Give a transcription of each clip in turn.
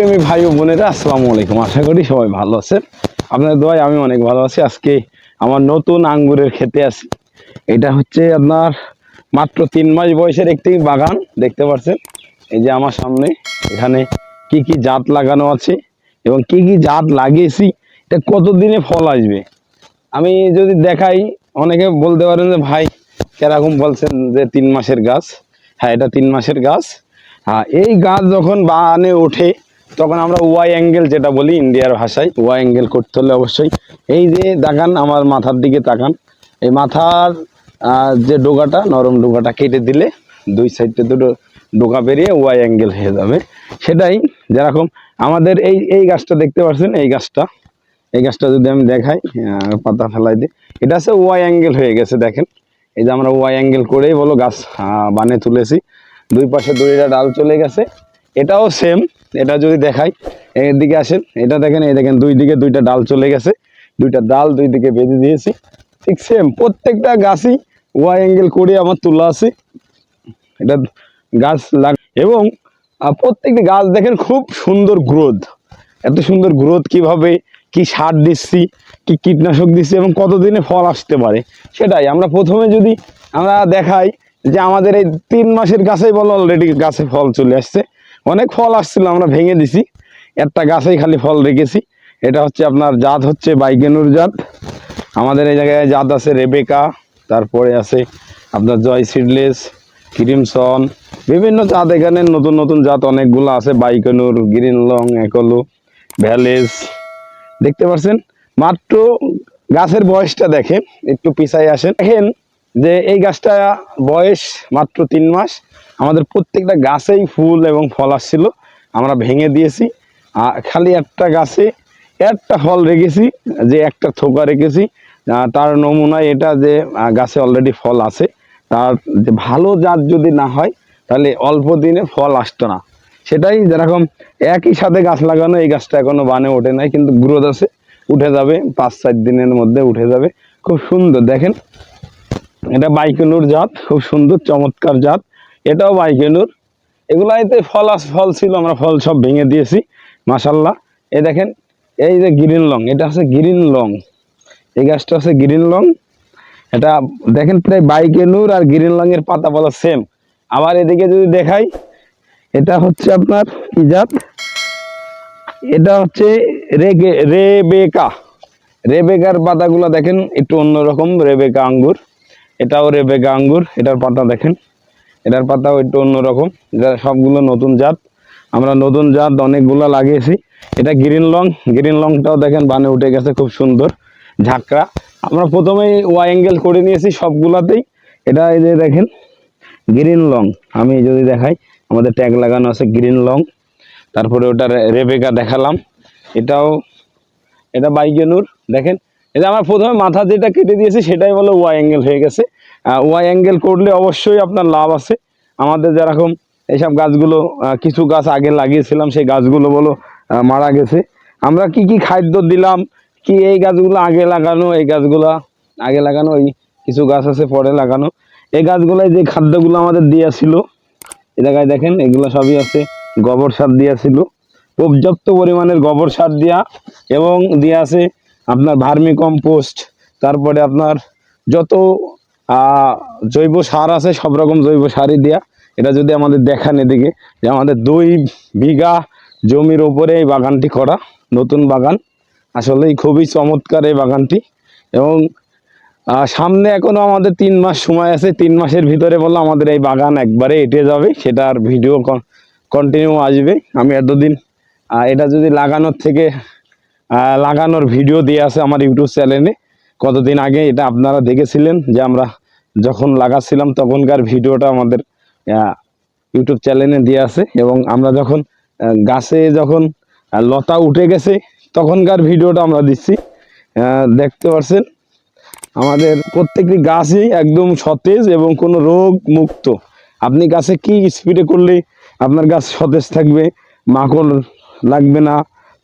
প্রেমী ভাই ও বোনেরা আসসালামু আলাইকুম। আশা করি সবাই ভালো আছেন। আপনাদের দোয়ায় আমি অনেক ভালো আছি। আজকে আমার নতুন আঙ্গুরের খেতে আছি। এটা হচ্ছে আপনার মাত্র 3 মাস বয়সের একটি বাগান দেখতে পাচ্ছেন। এই যে আমার সামনে এখানে কি কি জাত লাগানো আছে এবং কি কি জাত লাগিয়েছি, এটা কতদিনে ফল আসবে আমি যদি দেখাই, অনেকে বলতে পারেন যে ভাই কেরকম বলছেন যে 3 মাসের গাছ। হ্যাঁ, এটা 3 মাসের গাছ। হ্যাঁ, এই গাছ যখন বাগানে ওঠে তখন আমরা ওয়াই অ্যাঙ্গেল যেটা বলি ইন্ডিয়ার ভাষায়, ওয়াই অ্যাঙ্গেল করতে হলে অবশ্যই এই যে তাকান, আমার মাথার দিকে তাকান। এই মাথার যে ডোকাটা, নরম ডোকাটা কেটে দিলে দুই সাইডে দুটো ডোকা বেরিয়ে ওয়াই অ্যাঙ্গেল হয়ে যাবে। সেটাই যেরকম আমাদের এই এই গাছটা দেখতে পাচ্ছেন, এই গাছটা যদি আমি দেখাই, পাতা ফেলাই দিই, এটা হচ্ছে ওয়াই অ্যাঙ্গেল হয়ে গেছে। দেখেন, এই যে আমরা ওয়াই অ্যাঙ্গেল করেই বলো গাছ বানে তুলেছি। দুই পাশে দুইটা ডাল চলে গেছে। এটাও সেম। এটা যদি দেখাই, এদিকে আসেন, এটা দেখেন, এই দেখেন দুই দিকে দুইটা ডাল চলে গেছে, দুইটা ডাল দুই দিকে বেঁধে দিয়েছি। ঠিক সেম প্রত্যেকটা গাছই ওয়াই অ্যাঙ্গেল করে আমার তোলা আছে। এটা গাছ এবং প্রত্যেকটি গাছ দেখেন খুব সুন্দর গ্রোথ। এত সুন্দর গ্রোথ কিভাবে, কি সার দিচ্ছি, কি কীটনাশক দিচ্ছি এবং কতদিনে ফল আসতে পারে, সেটাই আমরা প্রথমে যদি আমরা দেখাই যে আমাদের এই 3 মাসের গাছেই বলো অলরেডি গাছে ফল চলে আসছে। অনেক ফল আসছিল, আমরা ভেঙে দিছি, একটা গাছেই খালি ফল রেখেছি। এটা হচ্ছে আপনার জাত হচ্ছে বাইকেনুর জাত। আমাদের এই জায়গায় জাত আছে রেবেকা, তারপরে আছে আপনার জয় সিডলেস, ক্রিমসন, বিভিন্ন জাত এখানে নতুন নতুন জাত অনেকগুলো আছে। বাইকেনুর, গ্রিন লং, একলো, ভ্যালেজ দেখতে পাচ্ছেন। মাত্র গাছের বয়সটা দেখেন, একটু পিছাই আসেন, দেখেন যে এই গাছটা বয়স মাত্র 3 মাস। আমাদের প্রত্যেকটা গাছেই ফুল এবং ফল আসছিল, আমরা ভেঙে দিয়েছি। খালি একটা গাছে একটা ফল রেখেছি, যে একটা থোকা রেখেছি, তার নমুনায় এটা যে গাছে অলরেডি ফল আছে। তার যে ভালো জাত যদি না হয় তাহলে অল্প দিনে ফল আসতো না। সেটাই যেরকম একই সাথে গাছ লাগানো, এই গাছটা এখনো বানে ওঠে নাই, কিন্তু গ্রোথ আছে, উঠে যাবে 5-4 দিনের মধ্যে উঠে যাবে। খুব সুন্দর দেখেন, এটা বাইকেনুর জাত, খুব সুন্দর চমৎকার জাত। এটাও বাইকেনুর। এগুলাইতে ফল ছিল, আমরা ফল সব ভেঙে দিয়েছি মাশাল্লাহ। এই দেখেন, এই যে গ্রিন লং, এটা হচ্ছে গ্রিন লং, এই গাছটা হচ্ছে গ্রিন লং। এটা দেখেন প্রায় বাইকেনুর আর গ্রিন লং এর পাতা বলা সেম। আবার এদিকে যদি দেখাই, এটা হচ্ছে আপনার কি জাত, এটা হচ্ছে রেবেকা। রেবেকার পাতাগুলো দেখেন একটু অন্যরকম, রেবেকা আঙ্গুর, এটাও রেবেকা আঙ্গুর। এটার পাতা দেখেন, এটার পাতাও একটু অন্যরকম। এটা সবগুলো নতুন জাত, আমরা নতুন জাত অনেকগুলো লাগিয়েছি। এটা গ্রিন লং, গ্রিন লংটাও দেখেন বানে উঠে গেছে, খুব সুন্দর ঝাঁকড়া। আমরা প্রথমেই ওয়াই অ্যাঙ্গেল করে নিয়েছি সবগুলাতেই। এটা এই যে দেখেন গ্রিন লং, আমি যদি দেখাই, আমাদের ট্যাগ লাগানো আছে গ্রিন লং। তারপরে ওটা রেবেকা দেখালাম, এটাও, এটা বাইকেনুর। দেখেন, এটা আমরা প্রথমে মাথা যেটা কেটে দিয়েছি সেটাই বলো ওয়াই অ্যাঙ্গেল হয়ে গেছে। ওয়াই অ্যাঙ্গেল করলে অবশ্যই আপনার লাভ আছে। আমাদের যেরকম এইসব গাছগুলো, কিছু গাছ আগে লাগিয়েছিলাম, সেই গাছগুলো বলো মারা গেছে। আমরা কি কি খাদ্য দিলাম, কি এই গাছগুলো আগে লাগানো, এই গাছগুলা আগে লাগানো, এই কিছু গাছ আছে পরে লাগানো। এই গাছগুলোয় যে খাদ্যগুলো আমাদের দেওয়া ছিল, এ জায়গায় দেখেন এগুলো সবই আছে গোবর সার দেওয়া ছিল, পর্যাপ্ত পরিমাণের গোবর সার দেওয়া, এবং দেওয়া আছে আপনার ভার্মি কম্পোস্ট। তারপরে আপনার যত জৈব সার আছে সব রকম জৈব সারই দেওয়া। এটা যদি আমাদের দেখান এদিকে, যে আমাদের 2 বিঘা জমির ওপরে এই বাগানটি করা, নতুন বাগান, আসলেই খুবই চমৎকার এই বাগানটি। এবং সামনে এখনো আমাদের 3 মাস সময় আছে। 3 মাসের ভিতরে বললো আমাদের এই বাগান একবারে এঁটে যাবে, সেটার ভিডিও কন্টিনিউ আসবে। আমি এতদিন এটা যদি লাগানোর ভিডিও দিয়ে আছে আমার ইউটিউব চ্যানেলে কতদিন আগে, এটা আপনারা দেখেছিলেন যে আমরা যখন লাগাচ্ছিলাম তখনকার ভিডিওটা আমাদের ইউটিউব চ্যানেলে দিয়ে আছে। এবং আমরা যখন গাছে যখন লতা উঠে গেছে তখনকার ভিডিওটা আমরা দিচ্ছি, দেখতে পাচ্ছেন। আমাদের প্রত্যেকটি গাছই একদম সতেজ এবং কোনো রোগ মুক্ত। আপনি গাছে কি স্প্রে করলে আপনার গাছ সতেজ থাকবে, মাকড় লাগবে না,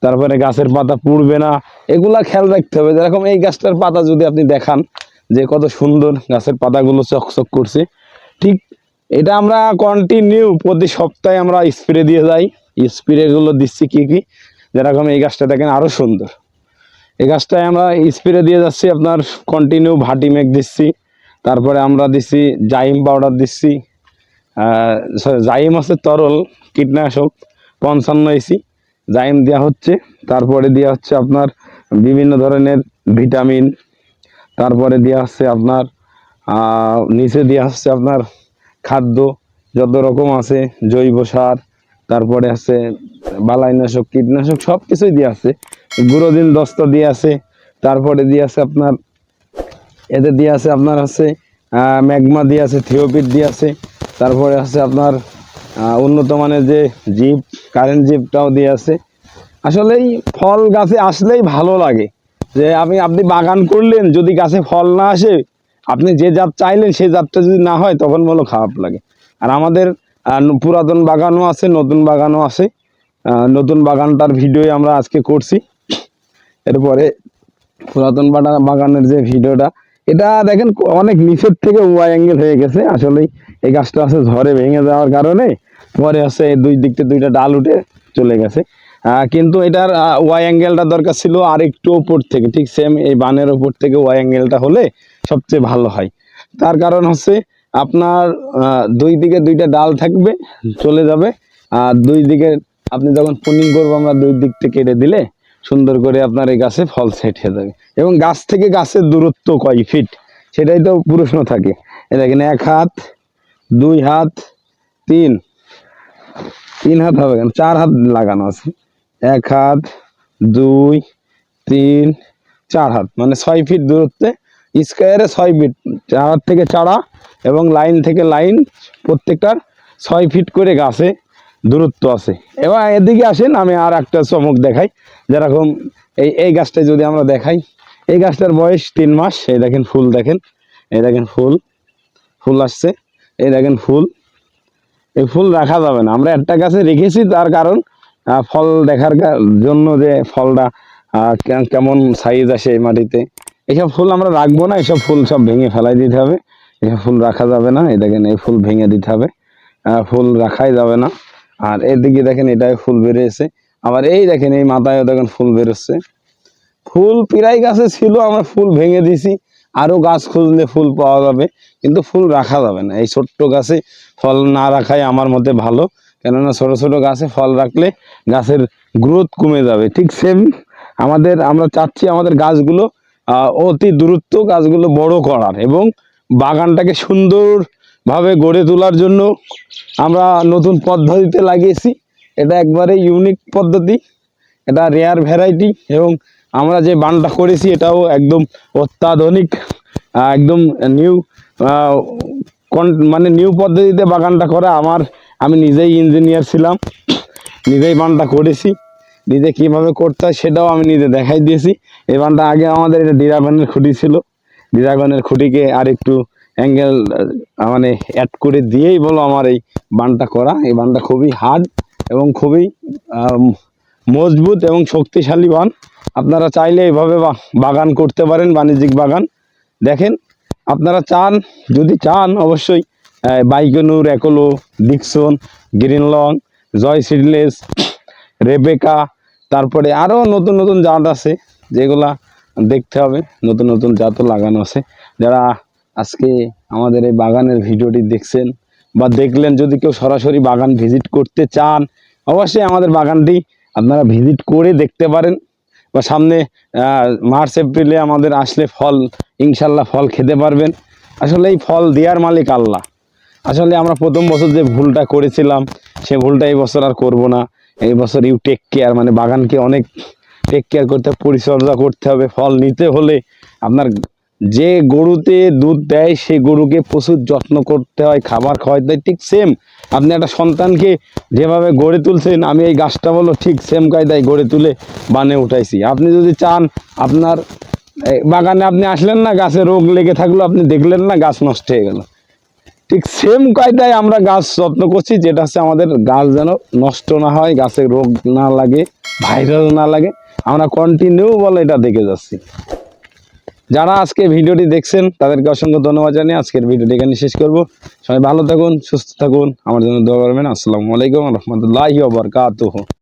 তারপরে গাছের পাতা পুড়বে না, এগুলা খেয়াল রাখতে হবে। যেরকম এই গাছটার পাতা যদি আপনি দেখান যে কত সুন্দর, গাছের পাতাগুলো চকচক করছে। ঠিক এটা আমরা কন্টিনিউ প্রতি সপ্তাহে আমরা স্প্রে দিয়ে যাই। স্প্রেগুলো দিচ্ছি কি কি, যেরকম এই গাছটা দেখেন আরও সুন্দর। এই গাছটায় আমরা স্প্রে দিয়ে যাচ্ছি আপনার কন্টিনিউ ভাটিমেক দিচ্ছি, তারপরে আমরা দিচ্ছি জাইম পাউডার দিচ্ছি, জাইম আছে তরল কীটনাশক 55 ইসি জাইম দেওয়া হচ্ছে, তারপরে দেওয়া হচ্ছে আপনার বিভিন্ন ধরনের ভিটামিন, তারপরে দেওয়া হচ্ছে আপনার নিচে দেওয়া হচ্ছে আপনার খাদ্য যত রকম আছে, জৈব সার, তারপরে আছে বালাইনাশক কীটনাশক সব কিছুই দিয়ে আছে, গুঁড়োদিন দস্তা দিয়ে আছে, তারপরে দিয়ে আছে আপনার এতে দিয়ে আছে আপনার হচ্ছে ম্যাগমা দিয়ে আছে, থিওপিট দিয়ে আছে, তারপরে আছে আপনার উন্নত মানের যে জিপ কারেন্ট জিপটাও দিয়ে আছে। আসলেই ফল গাছে আসলেই ভালো লাগে, যে আপনি বাগান করলেন যদি গাছে ফল না আসে, আপনি যে জাত চাইলেন সেই জাতটা যদি না হয় তখন বলো খারাপ লাগে। আর আমাদের পুরাতন বাগানও আছে, নতুন বাগানও আছে। নতুন বাগানটার ভিডিও আমরা আজকে করছি। এরপরে পুরাতন বাগানের যে ভিডিওটা, এটা দেখেন অনেক নিচের থেকে ওয়াই অ্যাঙ্গেল হয়ে গেছে। আসলেই এই গাছটা আছে ঝড়ে ভেঙে যাওয়ার কারণে পরে আছে দুই দিক থেকে দুইটা ডাল উঠে চলে গেছে, কিন্তু এটার ওয়াই অ্যাঙ্গেলটা দরকার ছিল আর একটু উপর থেকে, ঠিক সেম এই বানের উপর থেকে ওয়াই অ্যাঙ্গেলটা হলে সবচেয়ে ভালো হয়। তার কারণ হচ্ছে আপনার দুই দিকে দুইটা ডাল থাকবে, চলে যাবে, আর দুই দিকে আপনি যখন পুনিং করবো আমরা দুই দিক থেকে কেটে দিলে সুন্দর করে আপনার এই গাছে ফল সেট হয়ে যাবে। এবং গাছ থেকে গাছের দূরত্ব কয় ফিট সেটাই তো প্রশ্ন থাকে। এ দেখেন 1 হাত 2 হাত 3 হাত হবে কেন, 4 হাত লাগানো আছে। 1 হাত 2 3 4 হাত মানে 6 ফিট দূরত্বে, স্কোয়ারে 6 ফিট, 4 হাত থেকে চারা এবং লাইন থেকে লাইন প্রত্যেকটার 6 ফিট করে গাছে দূরত্ব আছে। এবার এদিকে আসেন, আমি আর একটা চমক দেখাই। যেরকম এই গাছটা যদি আমরা দেখাই, এই গাছটার বয়স 3 মাস। এই দেখেন ফুল, দেখেন এই দেখেন ফুল আসছে, এই দেখেন ফুল। এই ফুল রাখা যাবে না, আমরা একটা গাছে রেখেছি তার কারণ ফল দেখার জন্য, যে ফলটা কেমন সাইজ আসে এই মাটিতে। এইসব ফুল আমরা রাখবো না, এইসব ফুল সব ভেঙে ফেলাই দিতে হবে, এইসব ফুল রাখা যাবে না। এই দেখেন এই ফুল ভেঙে দিতে হবে, ফুল রাখাই যাবে না। আর এদিকে দেখেন এটাই ফুল বেরিয়েছে, আবার এই দেখেন এই মাথায় দেখেন ফুল বেরোচ্ছে। ফুল প্রায় গাছে ছিল, আমরা ফুল ভেঙে দিছি, আরো গাছ খুঁজলে ফুল পাওয়া যাবে, কিন্তু ফুল রাখা যাবে না। এই ছোট্ট গাছে ফল না রাখাই আমার মতে ভালো, কেননা ছোট ছোট গাছে ফল রাখলে গাছের গ্রোথ কমে যাবে। ঠিক সেম আমরা চাচ্ছি আমাদের গাছগুলো অতি দ্রুত গাছগুলো বড় করার এবং বাগানটাকে সুন্দরভাবে গড়ে তোলার জন্য আমরা নতুন পদ্ধতিতে লাগিয়েছি। এটা একবারে ইউনিক পদ্ধতি, এটা রেয়ার ভ্যারাইটি, এবং আমরা যে বানটা করেছি এটাও একদম অত্যাধুনিক, একদম নিউ, মানে নিউ পদ্ধতিতে বাগানটা করা। আমি নিজেই ইঞ্জিনিয়ার ছিলাম, নিজেই বানটা করেছি, নিজে কীভাবে করতে হয় সেটাও আমি নিজে দেখাই দিয়েছি। এই বানটা আগে আমাদের এটা ড্রাগনের খুঁটি ছিল, ড্রাগনের খুঁটিকে আর একটু অ্যাঙ্গেল মানে অ্যাড করে দিয়েই বলো আমার এই বানটা করা। এই বানটা খুবই হার্ড এবং খুবই মজবুত এবং শক্তিশালী বান। আপনারা চাইলে এইভাবে বাগান করতে পারেন, বাণিজ্যিক বাগান। দেখেন আপনারা যদি চান অবশ্যই বাইকনুর, অ্যাকোলো, ডিকসন, গ্রিন লং, জয় সিডলেস, রেবেকা, তারপরে আরও নতুন নতুন জাত আছে যেগুলা দেখতে হবে, নতুন নতুন জাতও লাগানো আছে। যারা আজকে আমাদের এই বাগানের ভিডিওটি দেখছেন বা দেখলেন, যদি কেউ সরাসরি বাগান ভিজিট করতে চান অবশ্যই আমাদের বাগানটি আপনারা ভিজিট করে দেখতে পারেন, বা সামনে মার্চ এপ্রিলে আমাদের আসলে ইনশাল্লাহ ফল খেতে পারবেন। আসলে এই ফল দেওয়ার মালিক আল্লাহ। আসলে আমরা প্রথম বছর যে ভুলটা করেছিলাম সে ভুলটা এই বছর আর করব না। এই বছর ইউ টেক কেয়ার, মানে বাগানকে অনেক টেক কেয়ার করতে হবে, পরিচর্যা করতে হবে। ফল নিতে হলে আপনার যে গরুতে দুধ দেয় সেই গরুকে প্রচুর যত্ন করতে হয়, খাবার খাওয়াতে হয়। ঠিক সেম আপনি একটা সন্তানকে যেভাবে গড়ে তুলছেন, আমি এই গাছটা বলো ঠিক সেম কায়দায় গড়ে তুলে বানে উঠাইছি। আপনি যদি চান, আপনার বাগানে আপনি আসলেন না, গাছে রোগ লেগে থাকলো, আপনি দেখলেন না, গাছ নষ্ট হয়ে গেল। ঠিক সেম কায়দায় আমরা গাছ যত্ন করছি, যেটা হচ্ছে আমাদের গাছ যেন নষ্ট না হয়, গাছে রোগ না লাগে, ভাইরাস না লাগে, আমরা কন্টিনিউ বলে এটা দেখে যাচ্ছি। যারা আজকে ভিডিওটি দেখছেন তাদেরকে অসংখ্য ধন্যবাদ জানিয়ে আজকের ভিডিওটি এখানে শেষ করব। সবাই ভালো থাকুন, সুস্থ থাকুন, আমার জন্য দোয়া করবেন। আসসালামু আলাইকুম ওয়া রাহমাতুল্লাহি ওয়া বারাকাতুহু।